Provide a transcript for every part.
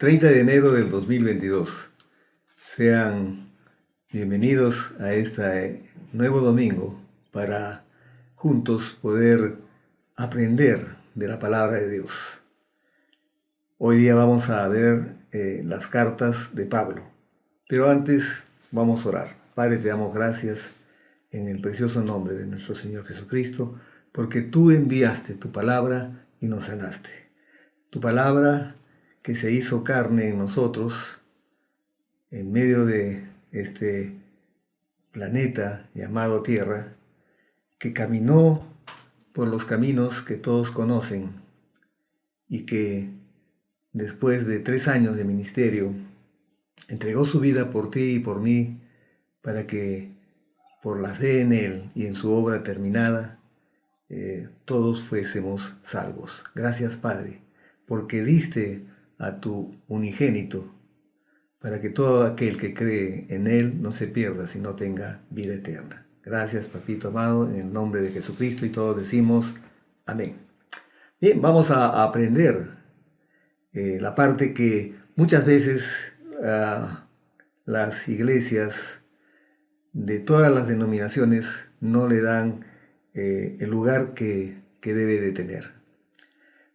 30 de enero del 2022. Sean bienvenidos a este nuevo domingo para juntos poder aprender de la palabra de Dios. Hoy día vamos a ver las cartas de Pablo, pero antes vamos a orar. Padre, te damos gracias en el precioso nombre de nuestro Señor Jesucristo, porque tú enviaste tu palabra y nos sanaste. Tu palabra que se hizo carne en nosotros, en medio de este planeta llamado Tierra, que caminó por los caminos que todos conocen y que después de 3 años de ministerio entregó su vida por ti y por mí para que por la fe en Él y en su obra terminada todos fuésemos salvos. Gracias, Padre, porque diste a tu unigénito para que todo aquel que cree en Él no se pierda, sino tenga vida eterna. Gracias, Papito amado, en el nombre de Jesucristo, y todos decimos amén. Bien, vamos a aprender la parte que muchas veces las iglesias de todas las denominaciones no le dan el lugar que debe de tener.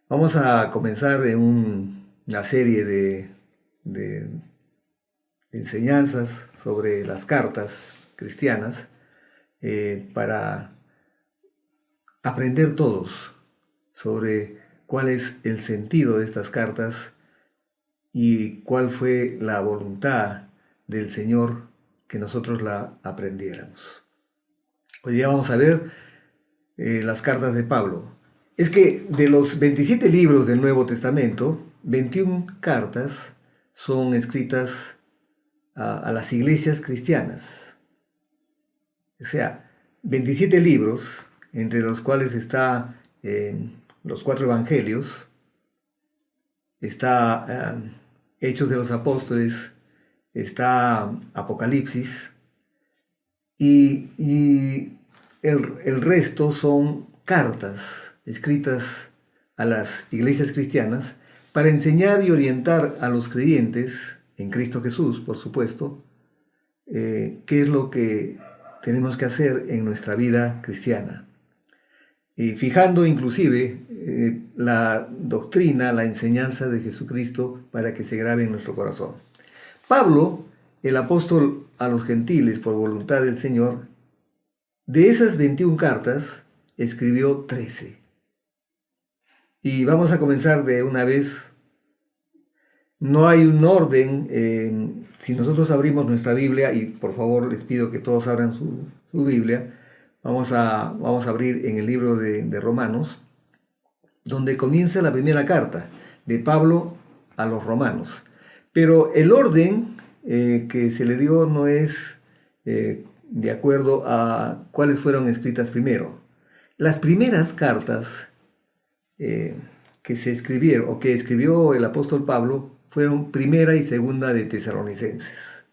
Vamos a comenzar en una serie de enseñanzas sobre las cartas cristianas para aprender todos sobre cuál es el sentido de estas cartas y cuál fue la voluntad del Señor que nosotros la aprendiéramos. Hoy día vamos a ver las cartas de Pablo. Es que de los 27 libros del Nuevo Testamento, 21 cartas son escritas a las iglesias cristianas. O sea, 27 libros, entre los cuales está los 4 evangelios, está Hechos de los Apóstoles, está Apocalipsis, y el resto son cartas escritas a las iglesias cristianas para enseñar y orientar a los creyentes en Cristo Jesús, por supuesto, qué es lo que tenemos que hacer en nuestra vida cristiana. Fijando inclusive la doctrina, la enseñanza de Jesucristo para que se grabe en nuestro corazón. Pablo, el apóstol a los gentiles por voluntad del Señor, de esas 21 cartas escribió 13. Y vamos a comenzar de una vez. No hay un orden. Si nosotros abrimos nuestra Biblia, y por favor les pido que todos abran su Biblia, vamos a abrir en el libro de Romanos, donde comienza la primera carta de Pablo a los romanos. Pero el orden que se le dio no es de acuerdo a cuáles fueron escritas primero. Las primeras cartas que se escribieron o que escribió el apóstol Pablo fueron primera y segunda de Tesalonicenses.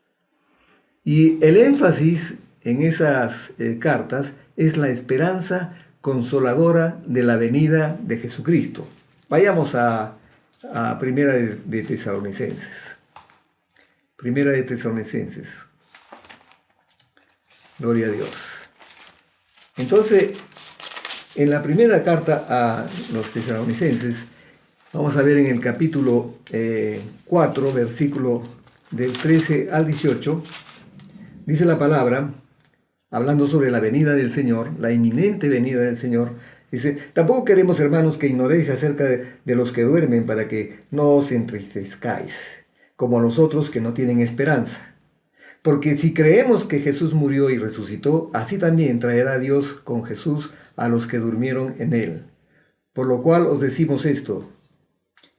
Y el énfasis en esas cartas es la esperanza consoladora de la venida de Jesucristo. Vayamos a primera de Tesalonicenses. Primera de Tesalonicenses. Gloria a Dios. Entonces, en la primera carta a los tesalonicenses, vamos a ver en el capítulo 4, versículo del 13 al 18, dice la palabra, hablando sobre la venida del Señor, la inminente venida del Señor, dice: tampoco queremos, hermanos, que ignoréis acerca de los que duermen, para que no os entristezcáis, como los otros que no tienen esperanza. Porque si creemos que Jesús murió y resucitó, así también traerá Dios con Jesús a los que durmieron en él. Por lo cual os decimos esto,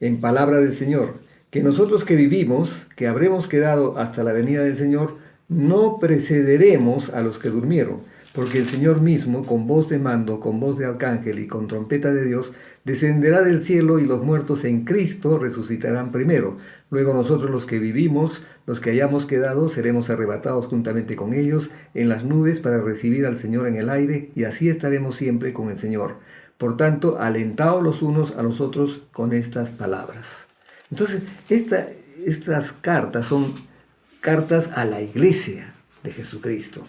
en palabra del Señor, que nosotros que vivimos, que habremos quedado hasta la venida del Señor, no precederemos a los que durmieron, porque el Señor mismo, con voz de mando, con voz de arcángel y con trompeta de Dios, descenderá del cielo, y los muertos en Cristo resucitarán primero. Luego nosotros, los que vivimos, los que hayamos quedado, seremos arrebatados juntamente con ellos en las nubes para recibir al Señor en el aire, y así estaremos siempre con el Señor. Por tanto, alentaos los unos a los otros con estas palabras. Entonces, estas cartas son cartas a la iglesia de Jesucristo.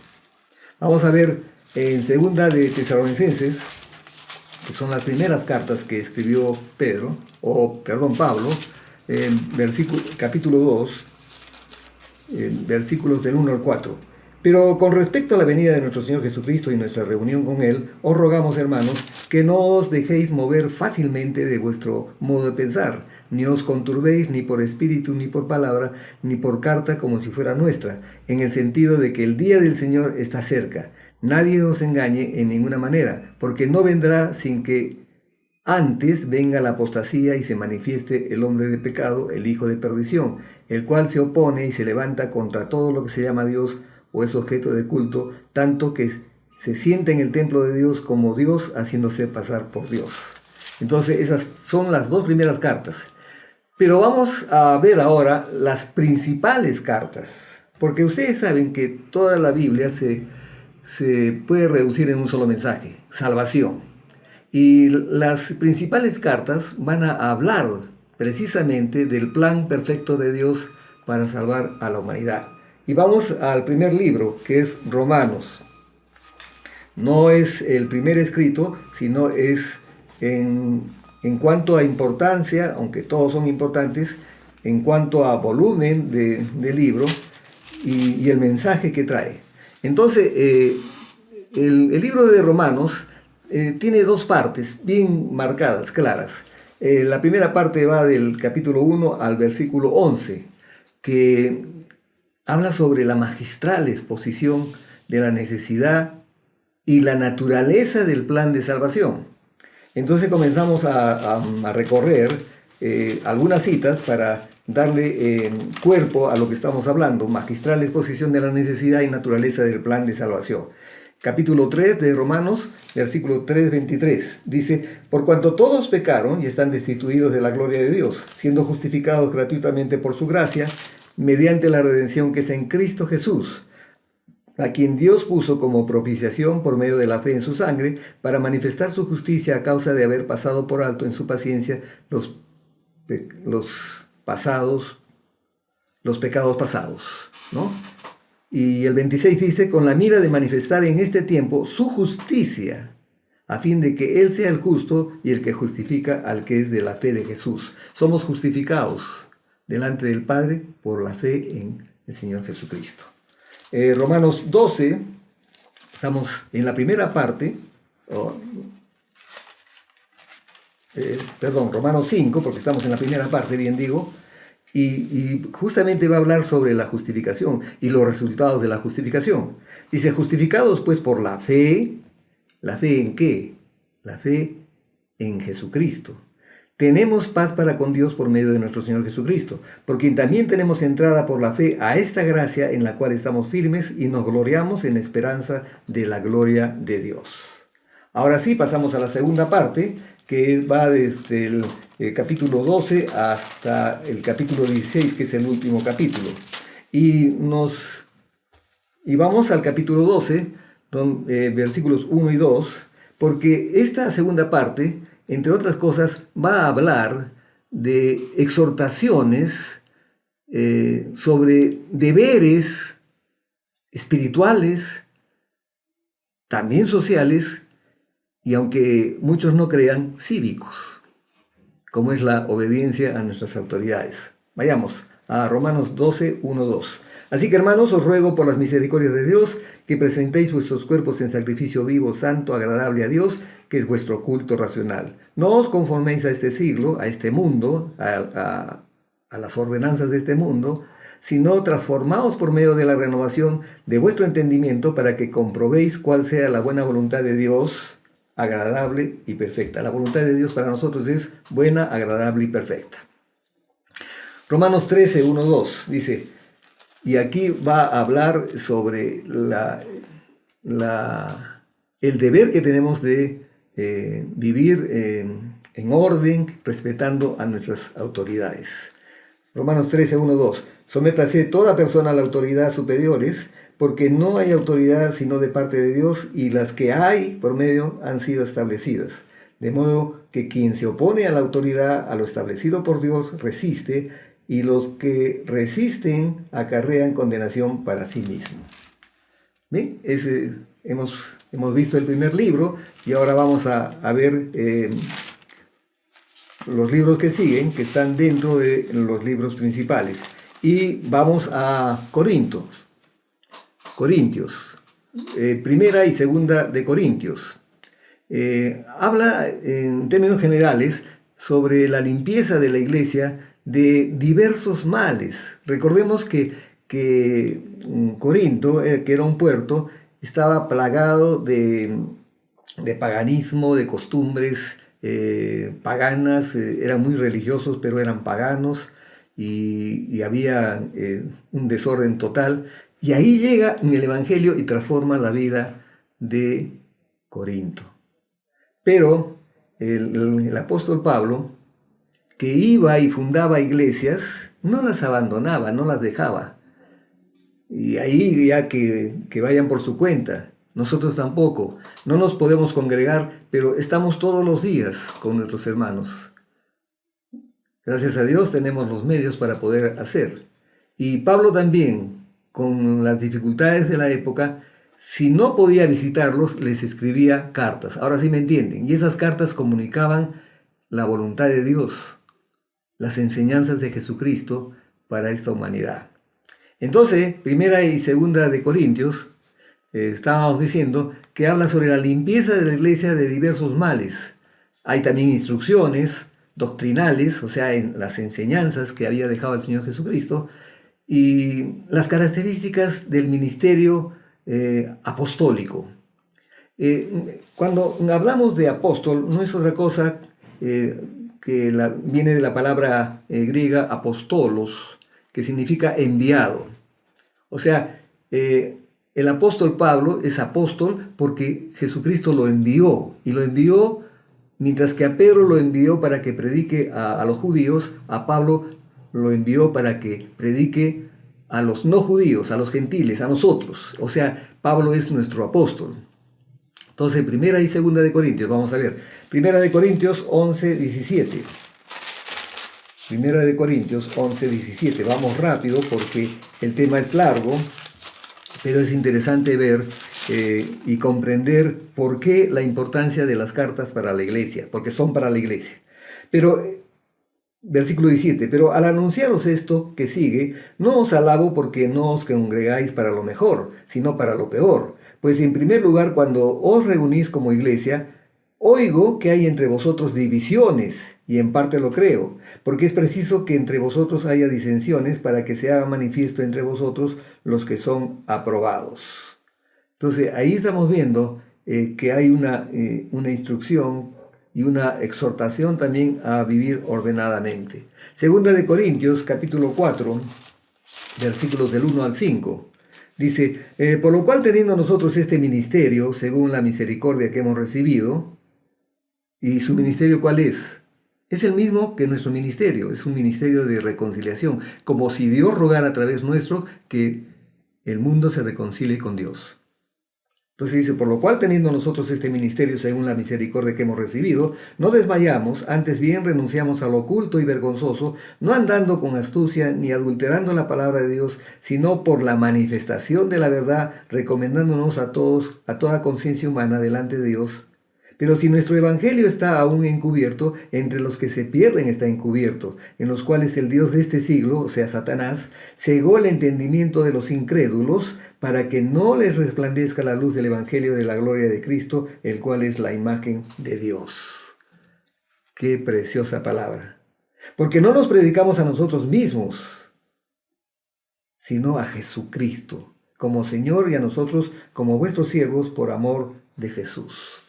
Vamos a ver en segunda de Tesalonicenses, que son las primeras cartas que escribió Pablo, en capítulo 2, versículos del 1 al 4. Pero con respecto a la venida de nuestro Señor Jesucristo y nuestra reunión con Él, os rogamos, hermanos, que no os dejéis mover fácilmente de vuestro modo de pensar, ni os conturbéis ni por espíritu, ni por palabra, ni por carta como si fuera nuestra, en el sentido de que el día del Señor está cerca. Nadie os engañe en ninguna manera, porque no vendrá sin que antes venga la apostasía y se manifieste el hombre de pecado, el hijo de perdición, el cual se opone y se levanta contra todo lo que se llama Dios o es objeto de culto, tanto que se sienta en el templo de Dios como Dios, haciéndose pasar por Dios. Entonces esas son las dos primeras cartas. Pero vamos a ver ahora las principales cartas, porque ustedes saben que toda la Biblia se puede reducir en un solo mensaje: salvación. Y las principales cartas van a hablar precisamente del plan perfecto de Dios para salvar a la humanidad. Y vamos al primer libro, que es Romanos. No es el primer escrito, sino es en cuanto a importancia, aunque todos son importantes, en cuanto a volumen de libro y el mensaje que trae. Entonces, el libro de Romanos tiene dos partes bien marcadas, claras. La primera parte va del capítulo 1 al versículo 11, que habla sobre la magistral exposición de la necesidad y la naturaleza del plan de salvación. Entonces comenzamos a recorrer algunas citas para darle cuerpo a lo que estamos hablando: magistral exposición de la necesidad y naturaleza del plan de salvación. Capítulo 3 de Romanos, versículo 3-23, dice: por cuanto todos pecaron y están destituidos de la gloria de Dios, siendo justificados gratuitamente por su gracia, mediante la redención que es en Cristo Jesús, a quien Dios puso como propiciación por medio de la fe en su sangre, para manifestar su justicia a causa de haber pasado por alto en su paciencia los pecados pasados, ¿no? Y el 26 dice: con la mira de manifestar en este tiempo su justicia, a fin de que Él sea el justo y el que justifica al que es de la fe de Jesús. Somos justificados delante del Padre por la fe en el Señor Jesucristo. Romanos 12, estamos en la primera parte, Romanos 5, porque estamos en la primera parte, bien digo, y justamente va a hablar sobre la justificación y los resultados de la justificación. Dice: justificados pues por la fe. ¿La fe en qué? La fe en Jesucristo. Tenemos paz para con Dios por medio de nuestro Señor Jesucristo, por quien también tenemos entrada por la fe a esta gracia en la cual estamos firmes y nos gloriamos en la esperanza de la gloria de Dios. Ahora sí, pasamos a la segunda parte, que va desde el capítulo 12 hasta el capítulo 16, que es el último capítulo. Y vamos al capítulo 12, versículos 1 y 2, porque esta segunda parte, entre otras cosas, va a hablar de exhortaciones sobre deberes espirituales, también sociales, y aunque muchos no crean, cívicos, como es la obediencia a nuestras autoridades. Vayamos a Romanos 12, 1, 2. Así que, hermanos, os ruego por las misericordias de Dios que presentéis vuestros cuerpos en sacrificio vivo, santo, agradable a Dios, que es vuestro culto racional. No os conforméis a este siglo, a este mundo, a las ordenanzas de este mundo, sino transformaos por medio de la renovación de vuestro entendimiento, para que comprobéis cuál sea la buena voluntad de Dios, agradable y perfecta. La voluntad de Dios para nosotros es buena, agradable y perfecta. Romanos 13, 1, 2 dice, y aquí va a hablar sobre el deber que tenemos de vivir en orden, respetando a nuestras autoridades. Romanos 13, 1, 2. Sométase toda persona a la autoridad superiores, porque no hay autoridad sino de parte de Dios, y las que hay por medio han sido establecidas. De modo que quien se opone a la autoridad, a lo establecido por Dios, resiste, y los que resisten acarrean condenación para sí mismos. ¿Bien? Hemos visto el primer libro y ahora vamos a ver los libros que siguen, que están dentro de los libros principales. Y vamos a Corintios, primera y segunda de Corintios. Habla en términos generales sobre la limpieza de la iglesia de diversos males. Recordemos que Corinto, que era un puerto, estaba plagado de paganismo, de costumbres paganas, eran muy religiosos, pero eran paganos, y había un desorden total. Y ahí llega en el Evangelio y transforma la vida de Corinto. Pero el apóstol Pablo, que iba y fundaba iglesias, no las abandonaba, no las dejaba. Y ahí ya que vayan por su cuenta. Nosotros tampoco. No nos podemos congregar, pero estamos todos los días con nuestros hermanos. Gracias a Dios tenemos los medios para poder hacer. Y Pablo también, con las dificultades de la época, si no podía visitarlos, les escribía cartas. Ahora sí me entienden. Y esas cartas comunicaban la voluntad de Dios, las enseñanzas de Jesucristo para esta humanidad. Entonces, primera y segunda de Corintios, estábamos diciendo que habla sobre la limpieza de la iglesia de diversos males. Hay también instrucciones doctrinales, o sea, en las enseñanzas que había dejado el Señor Jesucristo, y las características del ministerio apostólico. Cuando hablamos de apóstol, no es otra cosa que viene de la palabra griega apostolos, que significa enviado. O sea, el apóstol Pablo es apóstol porque Jesucristo lo envió, y lo envió mientras que a Pedro lo envió para que predique a los judíos, a Pablo lo envió para que predique a los no judíos, a los gentiles, a nosotros. O sea, Pablo es nuestro apóstol. Entonces, primera y segunda de Corintios, vamos a ver. Primera de Corintios 11, 17. Primera de Corintios 11, 17. Vamos rápido porque el tema es largo, pero es interesante ver y comprender por qué la importancia de las cartas para la iglesia, porque son para la iglesia. Pero, versículo 17, pero al anunciaros esto que sigue, no os alabo porque no os congregáis para lo mejor, sino para lo peor. Pues en primer lugar, cuando os reunís como iglesia, oigo que hay entre vosotros divisiones, y en parte lo creo, porque es preciso que entre vosotros haya disensiones para que se haga manifiesto entre vosotros los que son aprobados. Entonces, ahí estamos viendo que hay una instrucción y una exhortación también a vivir ordenadamente. Segunda de Corintios, capítulo 4, versículos del 1 al 5. Dice, por lo cual teniendo nosotros este ministerio, según la misericordia que hemos recibido, ¿y su ministerio cuál es? Es el mismo que nuestro ministerio, es un ministerio de reconciliación, como si Dios rogara a través nuestro que el mundo se reconcilie con Dios. Entonces dice, por lo cual teniendo nosotros este ministerio según la misericordia que hemos recibido, no desmayamos, antes bien renunciamos a lo oculto y vergonzoso, no andando con astucia ni adulterando la palabra de Dios, sino por la manifestación de la verdad, recomendándonos a todos, a toda conciencia humana delante de Dios. Pero si nuestro evangelio está aún encubierto, entre los que se pierden está encubierto, en los cuales el Dios de este siglo, o sea, Satanás, cegó el entendimiento de los incrédulos, para que no les resplandezca la luz del evangelio de la gloria de Cristo, el cual es la imagen de Dios. Qué preciosa palabra. Porque no nos predicamos a nosotros mismos, sino a Jesucristo, como Señor, y a nosotros como vuestros siervos por amor de Jesús.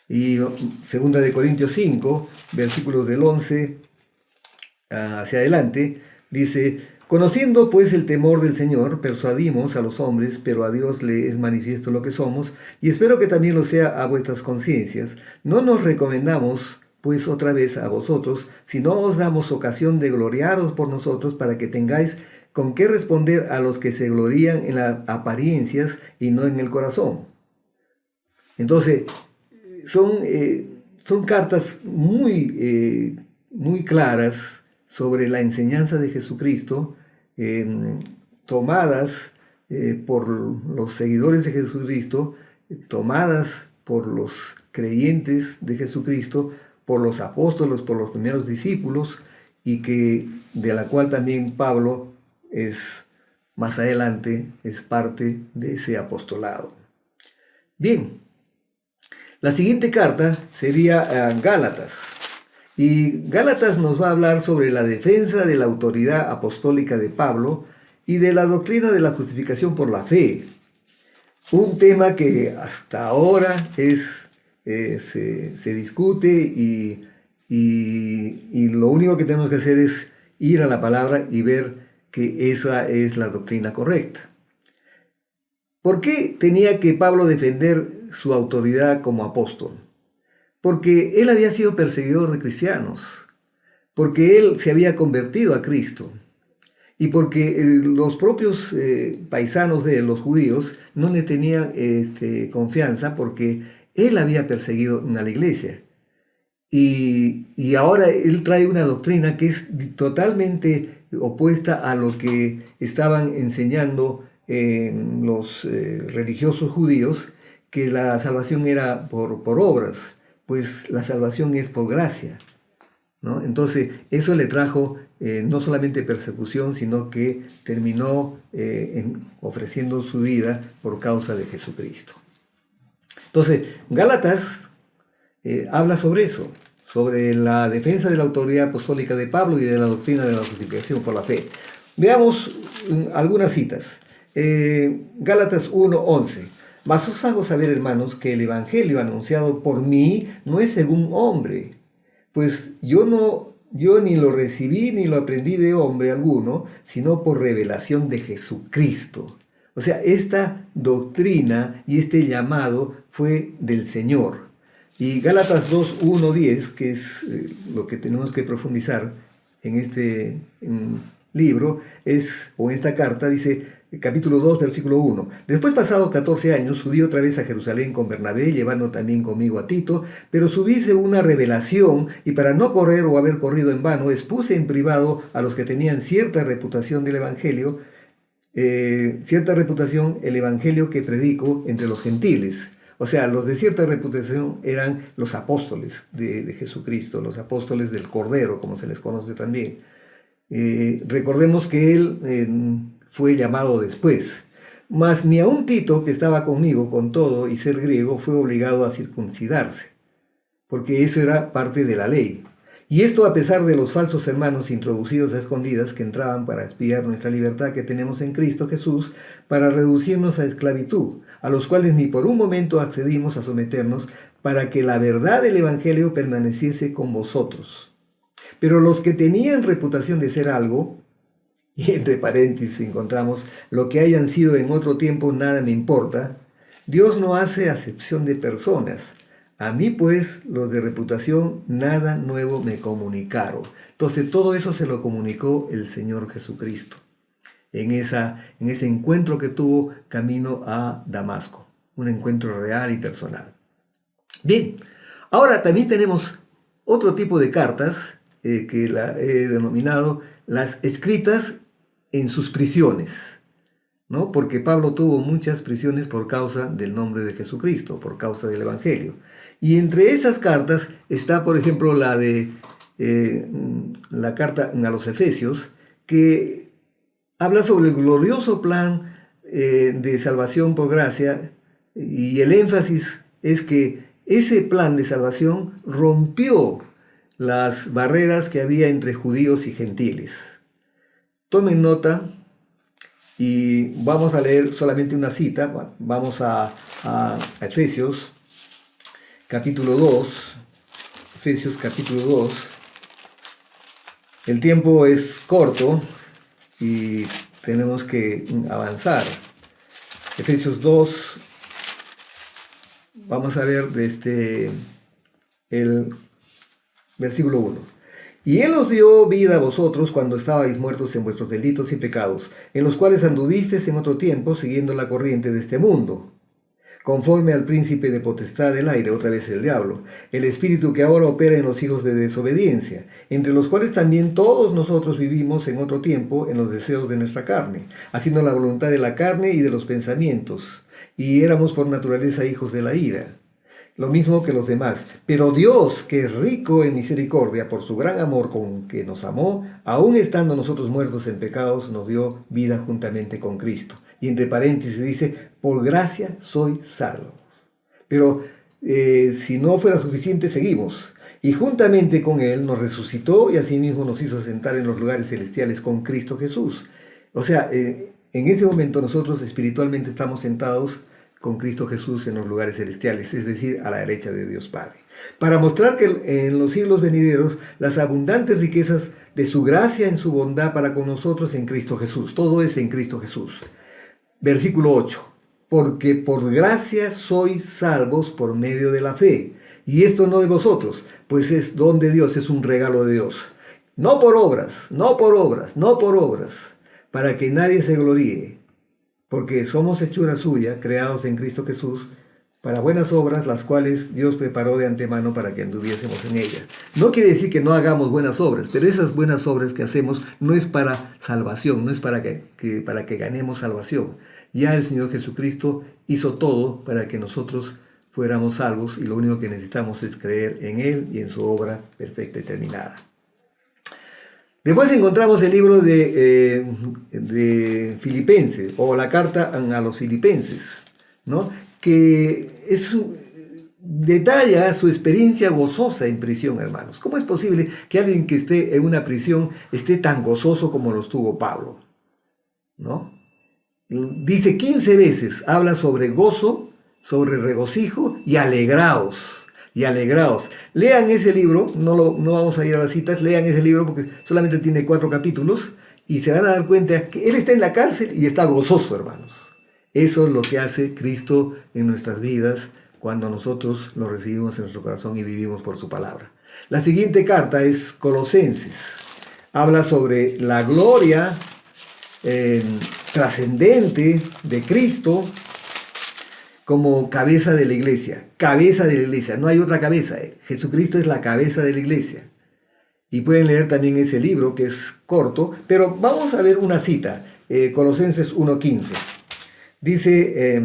Y segunda de Corintios 5, versículos del 11 hacia adelante, dice, conociendo pues el temor del Señor, persuadimos a los hombres, pero a Dios le es manifiesto lo que somos, y espero que también lo sea a vuestras conciencias. No nos recomendamos pues otra vez a vosotros, sino os damos ocasión de gloriaros por nosotros, para que tengáis con qué responder a los que se glorían en las apariencias y no en el corazón. Entonces, son cartas muy claras sobre la enseñanza de Jesucristo, tomadas por los seguidores de Jesucristo, tomadas por los creyentes de Jesucristo, por los apóstoles, por los primeros discípulos, y de la cual también Pablo es, más adelante, es parte de ese apostolado. Bien, la siguiente carta sería Gálatas. Y Gálatas nos va a hablar sobre la defensa de la autoridad apostólica de Pablo y de la doctrina de la justificación por la fe. Un tema que hasta ahora se discute y lo único que tenemos que hacer es ir a la palabra y ver que esa es la doctrina correcta. ¿Por qué tenía que Pablo defender su autoridad como apóstol? Porque él había sido perseguidor de cristianos, porque él se había convertido a Cristo y porque los propios paisanos de los judíos no le tenían confianza porque él había perseguido a la iglesia. Y ahora él trae una doctrina que es totalmente opuesta a lo que estaban enseñando los religiosos judíos, que la salvación era por obras, pues la salvación es por gracia, ¿no? Entonces eso le trajo no solamente persecución, sino que terminó ofreciendo su vida por causa de Jesucristo. Entonces, Gálatas habla sobre eso, sobre la defensa de la autoridad apostólica de Pablo y de la doctrina de la justificación por la fe. Veamos algunas citas. Gálatas 1:11. Mas os hago saber, hermanos, que el evangelio anunciado por mí no es según hombre, pues yo ni lo recibí ni lo aprendí de hombre alguno, sino por revelación de Jesucristo. O sea, esta doctrina y este llamado fue del Señor. Y Gálatas 2:1-10, que es lo que tenemos que profundizar en este libro, o en esta carta, dice, capítulo 2, versículo 1. Después, pasados 14 años, subí otra vez a Jerusalén con Bernabé, llevando también conmigo a Tito, pero subí según una revelación, y para no correr o haber corrido en vano, expuse en privado a los que tenían cierta reputación del Evangelio, el Evangelio que predico entre los gentiles. O sea, los de cierta reputación eran los apóstoles de Jesucristo, los apóstoles del Cordero, como se les conoce también. Recordemos que él fue llamado después. Mas ni aun Tito, que estaba conmigo con todo y ser griego, fue obligado a circuncidarse, porque eso era parte de la ley. Y esto a pesar de los falsos hermanos introducidos a escondidas que entraban para espiar nuestra libertad que tenemos en Cristo Jesús, para reducirnos a esclavitud, a los cuales ni por un momento accedimos a someternos, para que la verdad del Evangelio permaneciese con vosotros. Pero los que tenían reputación de ser algo, y entre paréntesis encontramos, lo que hayan sido en otro tiempo nada me importa, Dios no hace acepción de personas. A mí pues, los de reputación, nada nuevo me comunicaron. Entonces todo eso se lo comunicó el Señor Jesucristo en ese encuentro que tuvo camino a Damasco, un encuentro real y personal. Bien, ahora también tenemos otro tipo de cartas que la he denominado las escritas en sus prisiones, ¿no? Porque Pablo tuvo muchas prisiones por causa del nombre de Jesucristo, por causa del Evangelio. Y entre esas cartas está, por ejemplo, la carta a los Efesios, que habla sobre el glorioso plan de salvación por gracia, y el énfasis es que ese plan de salvación rompió las barreras que había entre judíos y gentiles. Tomen nota y vamos a leer solamente una cita. Vamos a Efesios capítulo 2. Efesios capítulo 2. El tiempo es corto y tenemos que avanzar. Efesios 2. Vamos a ver desde el versículo 1. Y Él os dio vida a vosotros cuando estabais muertos en vuestros delitos y pecados, en los cuales anduvisteis en otro tiempo, siguiendo la corriente de este mundo, conforme al príncipe de potestad del aire, otra vez el diablo, el espíritu que ahora opera en los hijos de desobediencia, entre los cuales también todos nosotros vivimos en otro tiempo en los deseos de nuestra carne, haciendo la voluntad de la carne y de los pensamientos, y éramos por naturaleza hijos de la ira, lo mismo que los demás. Pero Dios, que es rico en misericordia, por su gran amor con que nos amó, aun estando nosotros muertos en pecados, nos dio vida juntamente con Cristo. Y entre paréntesis dice, por gracia sois salvos. Pero si no fuera suficiente, seguimos. Y juntamente con Él nos resucitó y asimismo nos hizo sentar en los lugares celestiales con Cristo Jesús. O sea, en ese momento nosotros espiritualmente estamos sentados con Cristo Jesús en los lugares celestiales, es decir, a la derecha de Dios Padre, para mostrar que en los siglos venideros las abundantes riquezas de su gracia en su bondad para con nosotros en Cristo Jesús. Todo es en Cristo Jesús. Versículo 8. Porque por gracia sois salvos por medio de la fe. Y esto no de vosotros, pues es don de Dios, es un regalo de Dios. No por obras, no por obras, no por obras, para que nadie se gloríe. Porque somos hechura suya, creados en Cristo Jesús, para buenas obras, las cuales Dios preparó de antemano para que anduviésemos en ellas. No quiere decir que no hagamos buenas obras, pero esas buenas obras que hacemos no es para salvación, no es para que ganemos salvación. Ya el Señor Jesucristo hizo todo para que nosotros fuéramos salvos y lo único que necesitamos es creer en Él y en su obra perfecta y terminada. Después encontramos el libro de Filipenses, o la carta a los Filipenses, ¿no? Que detalla su experiencia gozosa en prisión, hermanos. ¿Cómo es posible que alguien que esté en una prisión esté tan gozoso como lo estuvo Pablo? ¿No? Dice 15 veces, habla sobre gozo, sobre regocijo y alegraos. Y alegraos. Lean ese libro, no vamos a ir a las citas, lean ese libro porque solamente tiene 4 capítulos y se van a dar cuenta que él está en la cárcel y está gozoso, hermanos. Eso es lo que hace Cristo en nuestras vidas cuando nosotros lo recibimos en nuestro corazón y vivimos por su palabra. La siguiente carta es Colosenses. Habla sobre la gloria trascendente de Cristo como cabeza de la iglesia. Cabeza de la iglesia, no hay otra cabeza. Jesucristo es la cabeza de la iglesia. Y pueden leer también ese libro que es corto, pero vamos a ver una cita, Colosenses 1:15. Dice,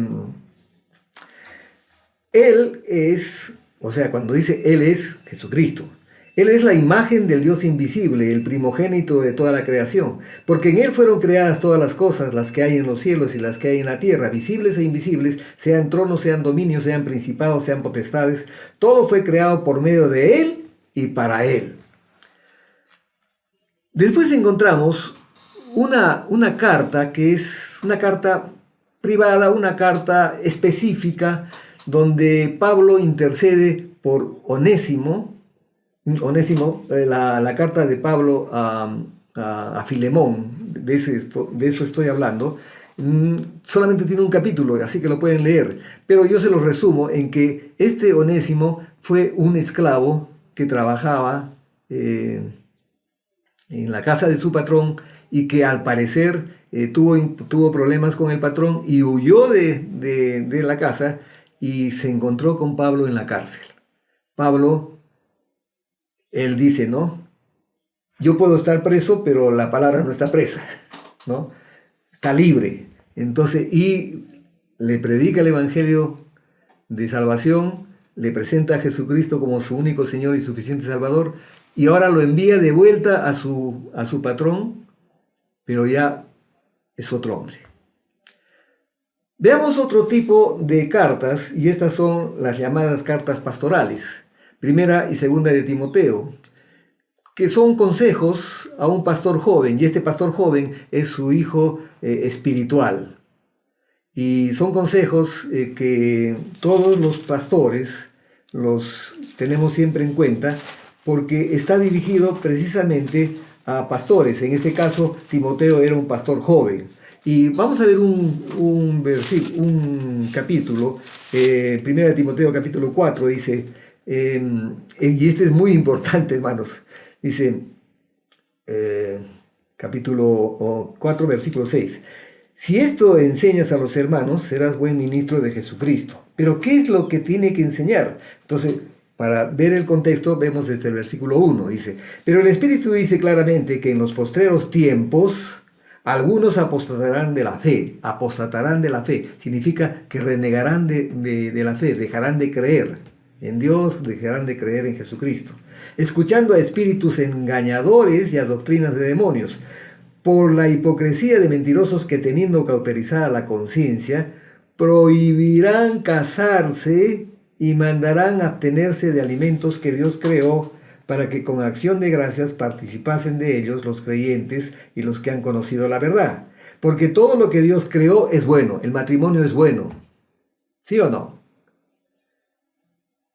Él es, o sea, cuando dice Él es Jesucristo, Él es la imagen del Dios invisible, el primogénito de toda la creación, porque en Él fueron creadas todas las cosas, las que hay en los cielos y las que hay en la tierra, visibles e invisibles, sean tronos, sean dominios, sean principados, sean potestades. Todo fue creado por medio de Él y para Él. Después encontramos una carta que es una carta privada, una carta específica, donde Pablo intercede por Onésimo, la carta de Pablo a Filemón, de eso estoy hablando, solamente tiene un capítulo, así que lo pueden leer, pero yo se lo resumo en que este Onésimo fue un esclavo que trabajaba en la casa de su patrón y que al parecer tuvo problemas con el patrón y huyó de la casa y se encontró con Pablo en la cárcel. Pablo, él dice, ¿no? Yo puedo estar preso, pero la palabra no está presa, ¿no? Está libre. Entonces, y le predica el evangelio de salvación, le presenta a Jesucristo como su único Señor y suficiente Salvador, y ahora lo envía de vuelta a su patrón, pero ya es otro hombre. Veamos otro tipo de cartas, y estas son las llamadas cartas pastorales. Primera y segunda de Timoteo, que son consejos a un pastor joven, y este pastor joven es su hijo espiritual. Y son consejos que todos los pastores los tenemos siempre en cuenta, porque está dirigido precisamente a pastores. En este caso, Timoteo era un pastor joven. Y vamos a ver un capítulo, 1 Timoteo capítulo 4, dice, y este es muy importante, hermanos, dice, capítulo 4, versículo 6, si esto enseñas a los hermanos, serás buen ministro de Jesucristo, Pero ¿qué es lo que tiene que enseñar? Entonces, para ver el contexto, vemos desde el versículo 1, dice, pero el Espíritu dice claramente que en los postreros tiempos algunos apostatarán de la fe. Apostatarán de la fe significa que renegarán de la fe, dejarán de creer en Dios, dejarán de creer en Jesucristo, escuchando a espíritus engañadores y a doctrinas de demonios, por la hipocresía de mentirosos que, teniendo cauterizada la conciencia, prohibirán casarse y mandarán abstenerse de alimentos que Dios creó, para que con acción de gracias participasen de ellos los creyentes y los que han conocido la verdad. Porque todo lo que Dios creó es bueno, el matrimonio es bueno. ¿Sí o no?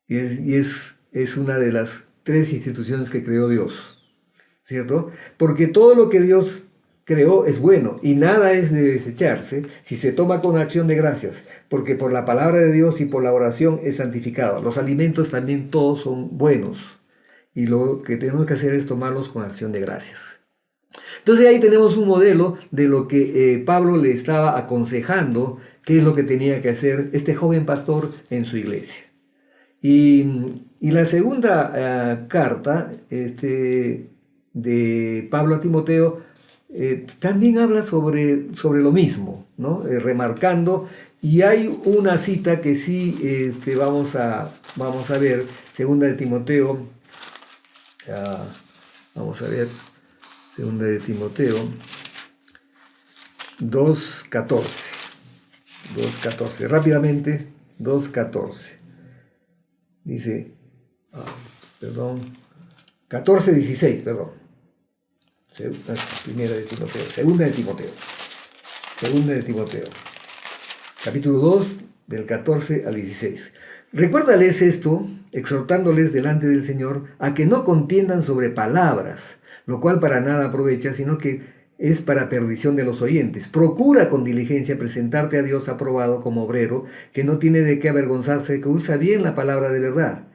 Es una de las 3 instituciones que creó Dios, ¿cierto? Porque todo lo que Dios creó es bueno y nada es de desecharse si se toma con acción de gracias, porque por la palabra de Dios y por la oración es santificado. Los alimentos también todos son buenos y lo que tenemos que hacer es tomarlos con acción de gracias. Entonces ahí tenemos un modelo de lo que Pablo le estaba aconsejando, qué es lo que tenía que hacer este joven pastor en su iglesia. Y la segunda carta de Pablo a Timoteo también habla sobre lo mismo, ¿no? Remarcando, y hay una cita que sí vamos a ver, segunda de Timoteo, vamos a ver, segunda de Timoteo 2.14, rápidamente, 2.14, dice, 14.16, segunda de Timoteo, capítulo 2, del 14 al 16. Recuérdales esto, exhortándoles delante del Señor a que no contiendan sobre palabras, lo cual para nada aprovecha, sino que es para perdición de los oyentes. Procura con diligencia presentarte a Dios aprobado como obrero, que no tiene de qué avergonzarse, que usa bien la palabra de verdad.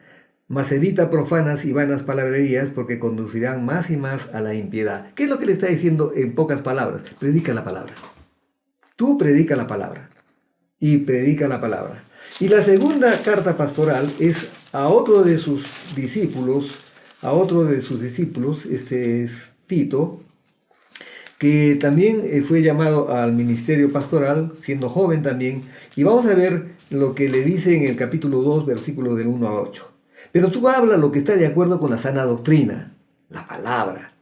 Mas evita profanas y vanas palabrerías, porque conducirán más y más a la impiedad. ¿Qué es lo que le está diciendo en pocas palabras? Predica la palabra. Tú predica la palabra. Y predica la palabra. Y la segunda carta pastoral es a otro de sus discípulos, este es Tito, que también fue llamado al ministerio pastoral, siendo joven también. Y vamos a ver lo que le dice en el capítulo 2, versículos del 1 al 8. Pero tú habla lo que está de acuerdo con la sana doctrina, la palabra.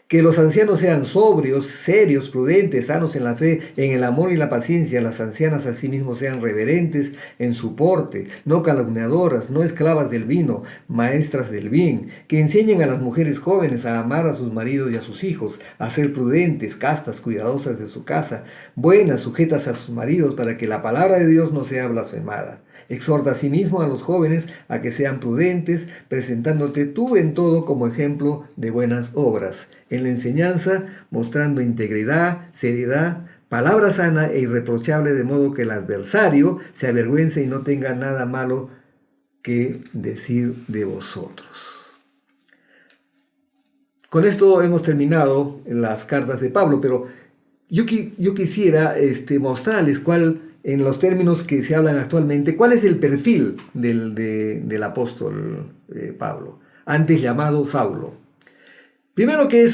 Que los ancianos sean sobrios, serios, prudentes, sanos en la fe, en el amor y la paciencia. Las ancianas asimismo sean reverentes en su porte, no calumniadoras, no esclavas del vino, maestras del bien. Que enseñen a las mujeres jóvenes a amar a sus maridos y a sus hijos, a ser prudentes, castas, cuidadosas de su casa, buenas, sujetas a sus maridos, para que la palabra de Dios no sea blasfemada. Exhorta asimismo a los jóvenes a que sean prudentes, presentándote tú en todo como ejemplo de buenas obras. En la enseñanza, mostrando integridad, seriedad, palabra sana e irreprochable, de modo que el adversario se avergüence y no tenga nada malo que decir de vosotros. Con esto hemos terminado las cartas de Pablo, pero yo quisiera mostrarles en los términos que se hablan actualmente, cuál es el perfil del apóstol Pablo, antes llamado Saulo. Primero que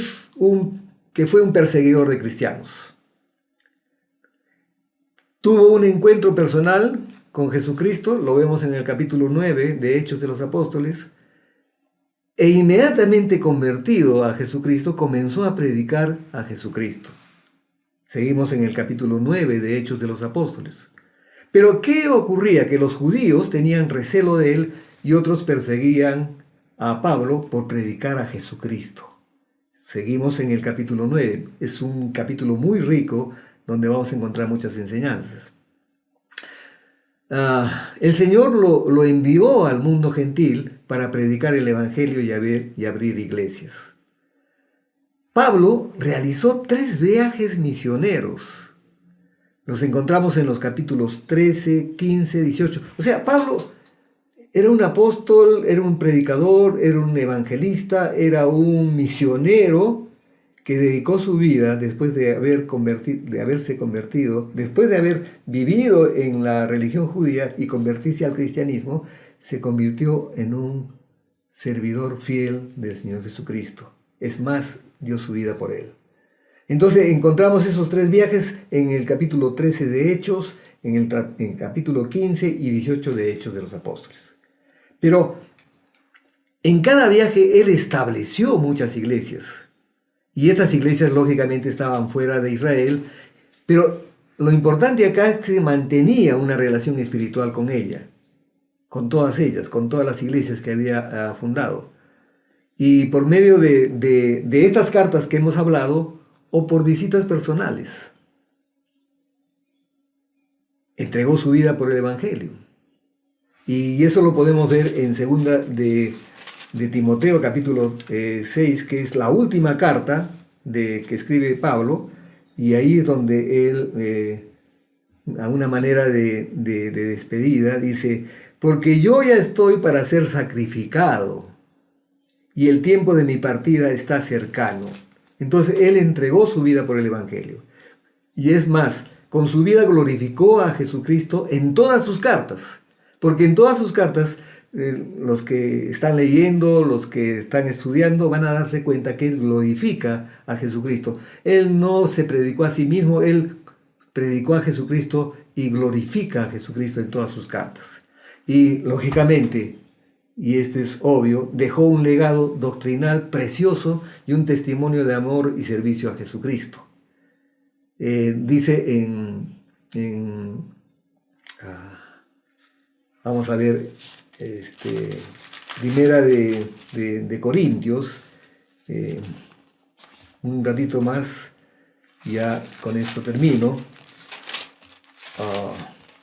fue un perseguidor de cristianos. Tuvo un encuentro personal con Jesucristo, lo vemos en el capítulo 9 de Hechos de los Apóstoles, e inmediatamente convertido a Jesucristo, comenzó a predicar a Jesucristo. Seguimos en el capítulo 9 de Hechos de los Apóstoles. Pero ¿qué ocurría? Que los judíos tenían recelo de él y otros perseguían a Pablo por predicar a Jesucristo. Seguimos en el capítulo 9. Es un capítulo muy rico donde vamos a encontrar muchas enseñanzas. El Señor lo envió al mundo gentil para predicar el Evangelio y abrir iglesias. Pablo realizó 3 viajes misioneros. Los encontramos en los capítulos 13, 15, 18. O sea, Pablo era un apóstol, era un predicador, era un evangelista, era un misionero que dedicó su vida después de haberse convertido, después de haber vivido en la religión judía y convertirse al cristianismo, se convirtió en un servidor fiel del Señor Jesucristo. Es más, dio su vida por él. Entonces encontramos esos 3 viajes en el capítulo 13 de Hechos, en el capítulo 15 y 18 de Hechos de los Apóstoles. Pero en cada viaje él estableció muchas iglesias. Y estas iglesias lógicamente estaban fuera de Israel, pero lo importante acá es que se mantenía una relación espiritual con ella, con todas ellas, con todas las iglesias que había fundado. Y por medio de estas cartas que hemos hablado, o por visitas personales, entregó su vida por el Evangelio. Y eso lo podemos ver en segunda de Timoteo capítulo 6, que es la última carta que escribe Pablo, y ahí es donde él, a una manera de despedida, dice: porque yo ya estoy para ser sacrificado, y el tiempo de mi partida está cercano. Entonces él entregó su vida por el Evangelio. Y es más, con su vida glorificó a Jesucristo en todas sus cartas. Porque en todas sus cartas, los que están leyendo, los que están estudiando, van a darse cuenta que él glorifica a Jesucristo. Él no se predicó a sí mismo, él predicó a Jesucristo y glorifica a Jesucristo en todas sus cartas. Y lógicamente, y este es obvio, dejó un legado doctrinal precioso y un testimonio de amor y servicio a Jesucristo. Dice vamos a ver, primera de Corintios, un ratito más, ya con esto termino.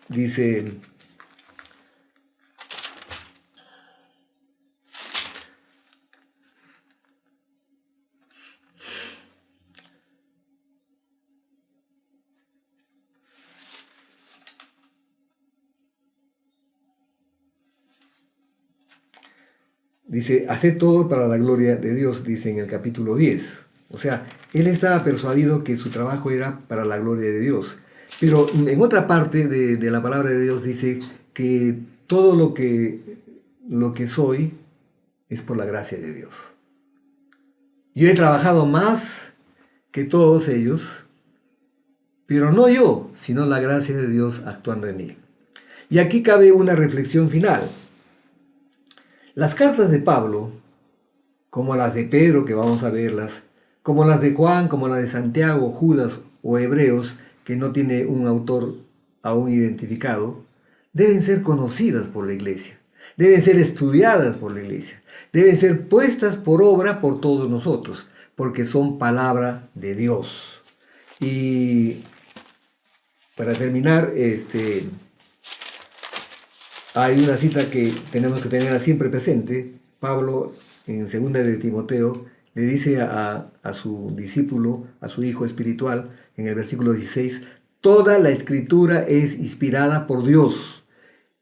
Dice: haced todo para la gloria de Dios, dice en el capítulo 10. O sea, él estaba persuadido que su trabajo era para la gloria de Dios. Pero en otra parte de la palabra de Dios dice que todo lo que soy es por la gracia de Dios. Yo he trabajado más que todos ellos, pero no yo, sino la gracia de Dios actuando en mí. Y aquí cabe una reflexión final. Las cartas de Pablo, como las de Pedro, que vamos a verlas, como las de Juan, como las de Santiago, Judas o Hebreos, que no tiene un autor aún identificado, deben ser conocidas por la iglesia, deben ser estudiadas por la iglesia, deben ser puestas por obra por todos nosotros, porque son palabra de Dios. Y para terminar, hay una cita que tenemos que tenerla siempre presente. Pablo, en segunda de Timoteo, le dice a su discípulo, a su hijo espiritual, en el versículo 16, toda la escritura es inspirada por Dios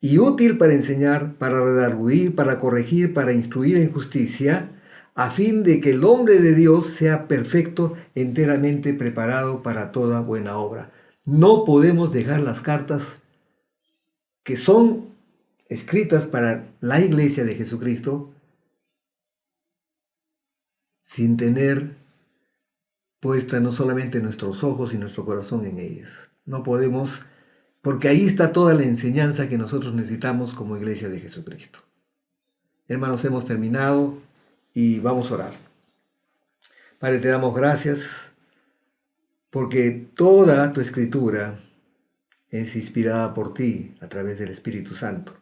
y útil para enseñar, para redarguir, para corregir, para instruir en justicia, a fin de que el hombre de Dios sea perfecto, enteramente preparado para toda buena obra. No podemos dejar las cartas que son escritas para la iglesia de Jesucristo sin tener puesta no solamente nuestros ojos y nuestro corazón en ellas. No podemos, porque ahí está toda la enseñanza que nosotros necesitamos como iglesia de Jesucristo. Hermanos, hemos terminado y vamos a orar. Padre, te damos gracias porque toda tu escritura es inspirada por ti a través del Espíritu Santo.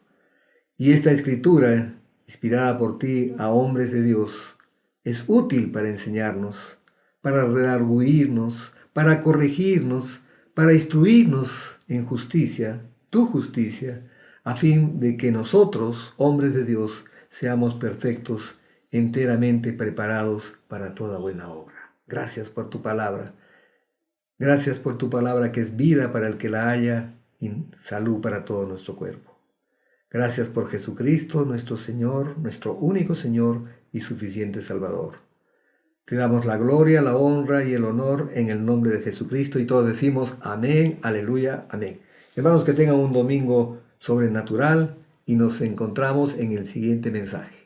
Y esta escritura, inspirada por ti a hombres de Dios, es útil para enseñarnos, para redarguirnos, para corregirnos, para instruirnos en justicia, tu justicia, a fin de que nosotros, hombres de Dios, seamos perfectos, enteramente preparados para toda buena obra. Gracias por tu palabra. Gracias por tu palabra que es vida para el que la haya y salud para todo nuestro cuerpo. Gracias por Jesucristo, nuestro Señor, nuestro único Señor y suficiente Salvador. Te damos la gloria, la honra y el honor en el nombre de Jesucristo y todos decimos amén, aleluya, amén. Hermanos, que tengan un domingo sobrenatural y nos encontramos en el siguiente mensaje.